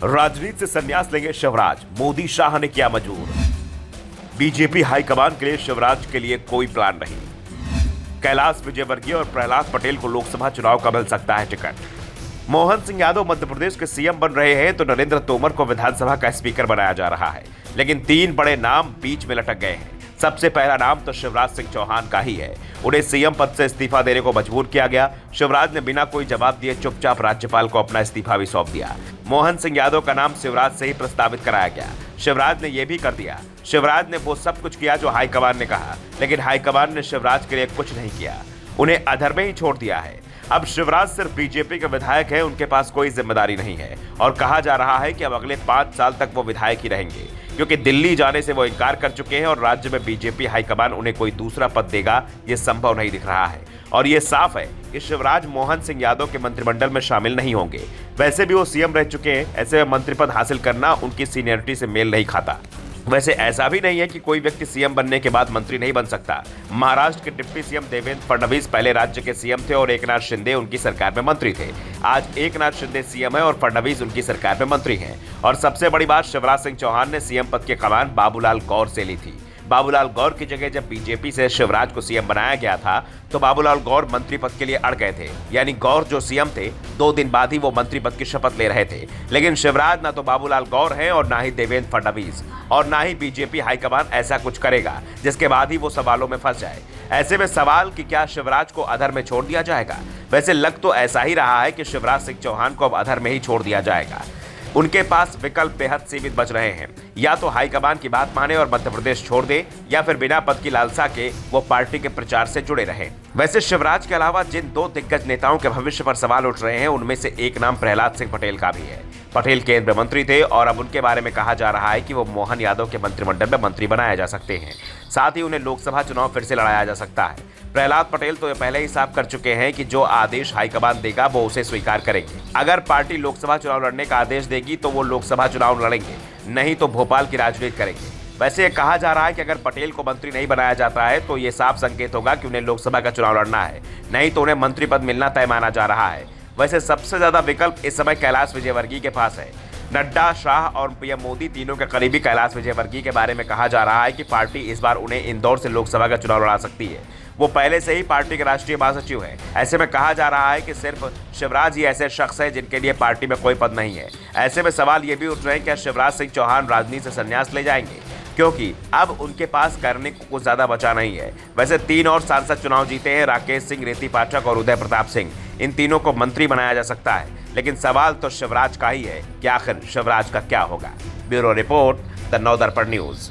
राजनीति से संन्यास लेंगे शिवराज, मोदी शाह ने किया मजबूर। बीजेपी हाईकमान के लिए शिवराज के लिए कोई प्लान नहीं। कैलाश विजयवर्गीय और प्रहलाद पटेल को लोकसभा चुनाव का मिल सकता है टिकट। मोहन सिंह यादव मध्य प्रदेश के सीएम बन रहे हैं तो नरेंद्र तोमर को विधानसभा का स्पीकर बनाया जा रहा है, लेकिन तीन बड़े नाम बीच में लटक गए हैं। सबसे पहला नाम तो शिवराज सिंह चौहान का ही है। उन्हें सीएम पद से इस्तीफा देने को मजबूर किया गया। शिवराज ने बिना कोई जवाब दिए चुपचाप राज्यपाल को अपना इस्तीफा भी सौंप दिया। मोहन सिंह यादव का नाम शिवराज से ही प्रस्तावित कराया गया। शिवराज ने यह भी कर दिया। शिवराज ने वो सब कुछ किया जो हाईकमान ने कहा, लेकिन हाईकमान ने शिवराज के लिए कुछ नहीं किया, उन्हें अधर में ही छोड़ दिया है। अब शिवराज सिर्फ बीजेपी के विधायक हैं, उनके पास कोई जिम्मेदारी नहीं है और कहा जा रहा है कि अब अगले 5 साल तक वो विधायक ही रहेंगे, क्योंकि दिल्ली जाने से वो इनकार कर चुके हैं और राज्य में बीजेपी हाईकमान उन्हें कोई दूसरा पद देगा ये संभव नहीं दिख रहा है। और ये साफ है कि शिवराज मोहन सिंह यादव के मंत्रिमंडल में शामिल नहीं होंगे। वैसे भी वो सीएम रह चुके हैं, ऐसे में मंत्री पद हासिल करना उनकी सीनियरिटी से मेल नहीं खाता। वैसे ऐसा भी नहीं है कि कोई व्यक्ति सीएम बनने के बाद मंत्री नहीं बन सकता। महाराष्ट्र के डिप्टी सीएम देवेंद्र फडणवीस पहले राज्य के सीएम थे और एकनाथ शिंदे उनकी सरकार में मंत्री थे। आज एकनाथ शिंदे सीएम है और फडणवीस उनकी सरकार में मंत्री हैं। और सबसे बड़ी बात, शिवराज सिंह चौहान ने सीएम पद की कमान बाबूलाल गौर से ली थी। बाबूलाल गौर की जगह जब बीजेपी से शिवराज को सीएम बनाया गया था तो बाबूलाल गौर मंत्री पद के लिए अड़ गए थे, यानी गौर जो सीएम थे 2 दिन बाद ही वो मंत्री पद की शपथ ले रहे थे। लेकिन शिवराज ना तो बाबूलाल गौर हैं और ना ही देवेंद्र फडणवीस, और ना ही बीजेपी हाईकमान ऐसा कुछ करेगा जिसके बाद ही वो सवालों में फंस जाए। ऐसे में सवाल कि क्या शिवराज को अधर में छोड़ दिया जाएगा? वैसे लग तो ऐसा ही रहा है कि शिवराज सिंह चौहान को अब अधर में ही छोड़ दिया जाएगा। उनके पास विकल्प बेहद सीमित बच रहे हैं, या तो हाईकमान की बात माने और मध्य प्रदेश छोड़ दे, या फिर बिना पद की लालसा के वो पार्टी के प्रचार से जुड़े रहें। वैसे शिवराज के अलावा जिन 2 दिग्गज नेताओं के भविष्य पर सवाल उठ रहे हैं उनमें से एक नाम प्रहलाद सिंह पटेल का भी है। पटेल केंद्रीय मंत्री थे और अब उनके बारे में कहा जा रहा है कि वो मोहन यादव के मंत्रिमंडल में मंत्री बनाए जा सकते हैं। साथ ही उन्हें लोकसभा चुनाव फिर से लड़ाया जा सकता है। प्रहलाद पटेल तो ये पहले ही साफ कर चुके हैं कि जो आदेश हाईकमान देगा वो उसे स्वीकार करेंगे। अगर पार्टी लोकसभा चुनाव लड़ने का आदेश देगी तो वो लोकसभा चुनाव लड़ेंगे, नहीं तो भोपाल की राजनीति करेंगे। वैसे ये कहा जा रहा है कि अगर पटेल को मंत्री नहीं बनाया जाता है तो ये साफ संकेत होगा कि उन्हें लोकसभा का चुनाव लड़ना है, नहीं तो उन्हें मंत्री पद मिलना तय माना जा रहा है। वैसे सबसे ज्यादा विकल्प इस समय कैलाश विजयवर्गीय के पास है। नड्डा, शाह और पीएम मोदी तीनों के करीबी कैलाश विजयवर्गीय के बारे में कहा जा रहा है कि पार्टी इस बार उन्हें इंदौर से लोकसभा का चुनाव लड़ा सकती है। वो पहले से ही पार्टी के राष्ट्रीय महासचिव हैं। ऐसे में कहा जा रहा है कि सिर्फ शिवराज ही ऐसे शख्स है जिनके लिए पार्टी में कोई पद नहीं है। ऐसे में सवाल ये भी उठ रहे हैं कि शिवराज सिंह चौहान राजनीति से संन्यास ले जाएंगे, क्योंकि अब उनके पास करने को कुछ ज्यादा बचा नहीं है। वैसे 3 और सांसद चुनाव जीते हैं, राकेश सिंह, रीति पाठक और उदय प्रताप सिंह। इन तीनों को मंत्री बनाया जा सकता है, लेकिन सवाल तो शिवराज का ही है कि आखिर शिवराज का क्या होगा। Bureau report, the Navdarpan news.